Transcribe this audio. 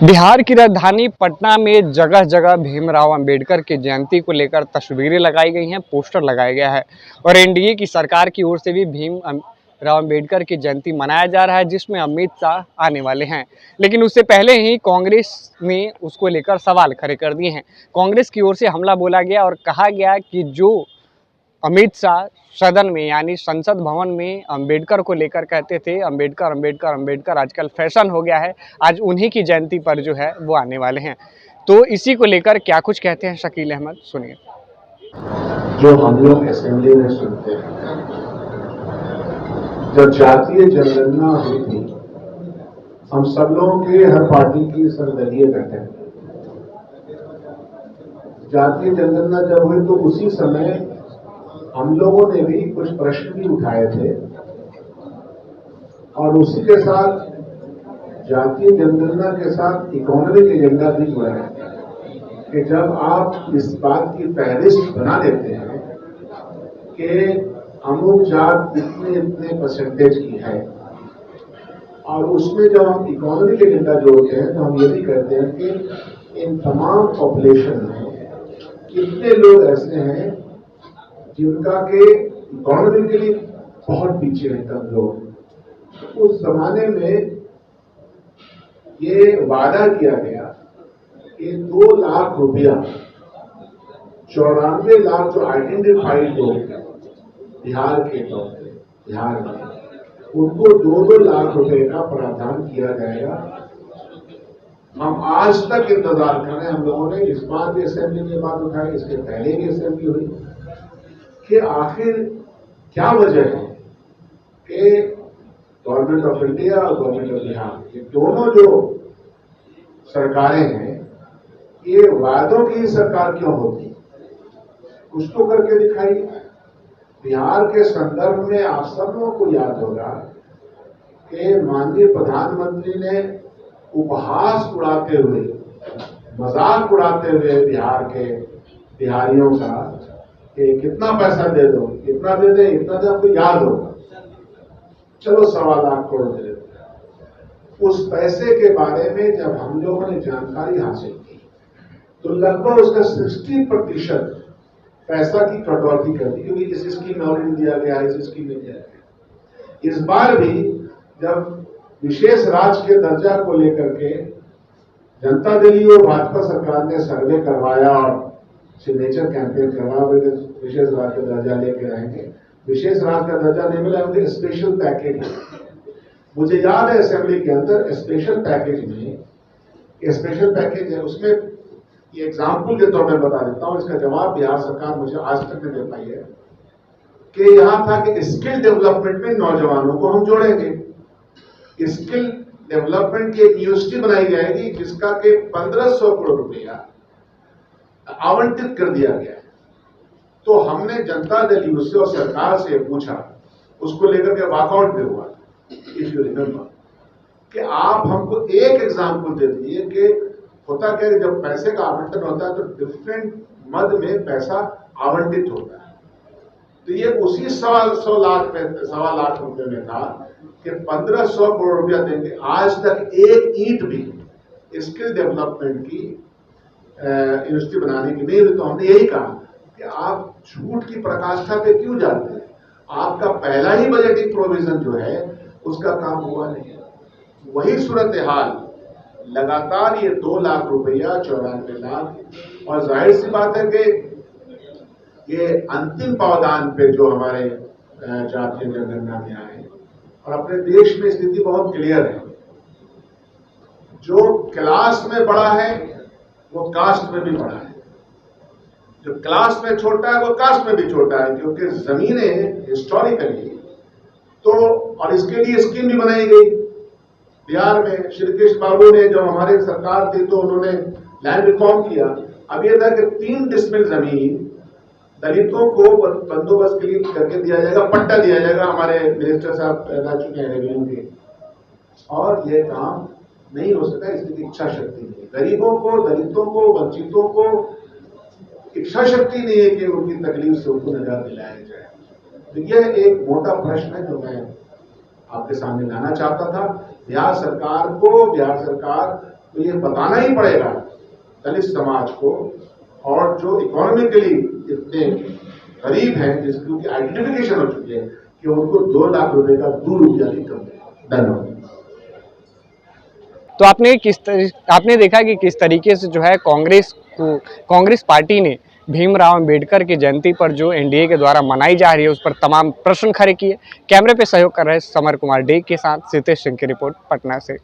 बिहार की राजधानी पटना में जगह जगह भीमराव अंबेडकर की जयंती को लेकर तस्वीरें लगाई गई हैं, पोस्टर लगाया गया है और एनडीए की सरकार की ओर से भी भीमराव अंबेडकर की जयंती मनाया जा रहा है, जिसमें अमित शाह आने वाले हैं। लेकिन उससे पहले ही कांग्रेस ने उसको लेकर सवाल खड़े कर दिए हैं। कांग्रेस की ओर से हमला बोला गया और कहा गया कि जो अमित शाह सदन में यानी संसद भवन में अंबेडकर को लेकर कहते थे अंबेडकर अंबेडकर अंबेडकर, आजकल फैशन हो गया है, आज उन्हीं की जयंती पर जो है वो आने वाले हैं। तो इसी को लेकर क्या कुछ कहते हैं शकील अहमद, सुनिए। जो हम लोग असेंबली में सुनते हैं, जब जातीय जनगणना हुई थी, हम सब लोगों के हर पार्टी की सर्वदलीय बैठक, जातीय जनगणना जब हुई तो उसी समय हम लोगों ने भी कुछ प्रश्न भी उठाए थे और उसी के साथ जातीय जनगणना के साथ इकोनॉमिक एजेंडा भी जुड़ा है कि जब आप इस बात की फहरिस्त बना देते हैं कि अमुक जात इतने इतने परसेंटेज की है और उसमें जब हम इकोनॉमिक एजेंडा जोड़ते हैं तो हम ये भी कहते हैं कि इन तमाम पॉपुलेशन में कितने लोग ऐसे हैं जिनका के इकोनॉमिकली बहुत पीछे हैं कम लोग। उस जमाने में ये वादा किया गया कि 2 लाख रुपया 94 लाख जो आइडेंटिफाइड लोग बिहार के तौर पे बिहार में, उनको 2-2 लाख रुपए का प्रावधान किया जाएगा। हम आज तक इंतजार कर रहे हैं। हम लोगों ने इस बार भी असेंबली में बात उठाई, इसके पहले भी असेंबली हुई कि आखिर क्या वजह है कि गवर्नमेंट ऑफ इंडिया और गवर्नमेंट ऑफ बिहार, ये दोनों जो सरकारें हैं, ये वादों की सरकार क्यों होती? कुछ तो करके दिखाई। बिहार के संदर्भ में आप सब लोगों को याद होगा कि माननीय प्रधानमंत्री ने उपहास उड़ाते हुए, मजाक उड़ाते हुए बिहार के बिहारियों का कि कितना पैसा दे दो, इतना दे दे, इतना दे, आपको याद होगा। चलो 1.25 लाख करोड़ दे देते। उस पैसे के बारे में जब हम लोगों ने जानकारी हासिल की तो लगभग उसका 60% पैसा की कटौती कर दी, क्योंकि इस स्कीम में ऑलरेडी दिया गया है, इस स्कीम में दिया गया। इस बार भी जब विशेष राज्य के दर्जा को लेकर के जनता दल और भाजपा सरकार ने सर्वे करवाया और सिग्नेचर कैंपेन करवाया, विशेष राज्य का दर्जा लेके रहेंगे। विशेष राज्य का दर्जा नहीं मिला, उनके स्पेशल पैकेज। मुझे याद है असेंबली के अंदर स्पेशल पैकेज में, स्पेशल पैकेज है, उसमें ये एग्जाम्पल के तौर पर बता देता हूं, इसका जवाब बिहार सरकार मुझे आज तक नहीं दे पाई है कि यहां था कि स्किल डेवलपमेंट में नौजवानों को हम जोड़ेंगे। स्किल डेवलपमेंट की एक यूनिवर्सिटी बनाई जाएगी जिसका के 1500 करोड़ रुपया आवंटित कर दिया गया है। तो हमने जनता दल यूनिवर्सिटी और सरकार से पूछा, उसको लेकर के वॉकआउट भी हुआ, इफ यू रिमेंबर, कि आप हमको एक एग्जाम्पल दे दीजिए कि होता क्या है, जब पैसे का आवंटन होता है तो डिफरेंट मद में पैसा आवंटित होता है। तो ये उसी 1.25 लाख रुपए में था कि 1500 करोड़ रुपया देंगे। आज तक एक ईंट भी स्किल डेवलपमेंट की यूनिवर्सिटी बनाने की नहीं हुई। तो हमने यही कहा कि आप झूठ की प्रकाष्ठा पे क्यों जाते हैं? आपका पहला ही बजटिंग प्रोविजन जो है उसका काम हुआ नहीं। वही सूरत हाल लगातार ये 2 लाख रुपया 94 लाख, और जाहिर सी बात है कि ये अंतिम पावदान पे जो हमारे जातीय जनगणना में आए, और अपने देश में स्थिति बहुत क्लियर है। जो क्लास में बड़ा है वो कास्ट में भी बड़ा है, जो क्लास में छोटा है वो कास्ट में भी छोटा है, क्योंकि जमीनें हिस्टोरिकली तो, और इसके लिए स्कीम भी बनाई गई बिहार में। श्री कृष्ण बाबू ने, जब हमारी सरकार थी तो उन्होंने लैंड रिफॉर्म किया। अब यह था कि 3 डिसमिल जमीन दलितों को बंदोबस्त के लिए करके दिया जाएगा, पट्टा दिया जाएगा। हमारे मिनिस्टर साहब बता चुके हैं रेवेन्यू के, और यह काम नहीं हो सका, इसकी इच्छा शक्ति नहीं। गरीबों को, दलितों को, वंचितों को इच्छा शक्ति नहीं है कि उनकी तकलीफ से उनको निजात दिलाया जाए। तो यह एक मोटा प्रश्न है जो मैं आपके सामने लाना चाहता था। बिहार सरकार तो ये बताना ही पड़ेगा दलित समाज को और जो इकोनॉमिकली इतने गरीब हैं जिसकी आइडेंटिफिकेशन हो चुकी है कि उनको 2 लाख रुपए का 2 रुपया भी कम है। धन्यवाद। तो आपने देखा कि किस तरीके से जो है कांग्रेस पार्टी ने भीमराव अंबेडकर की जयंती पर जो एनडीए के द्वारा मनाई जा रही है उस पर तमाम प्रश्न खड़े किए। कैमरे पे सहयोग कर रहे समर कुमार डे के साथ सितेश सिंह की रिपोर्ट पटना से।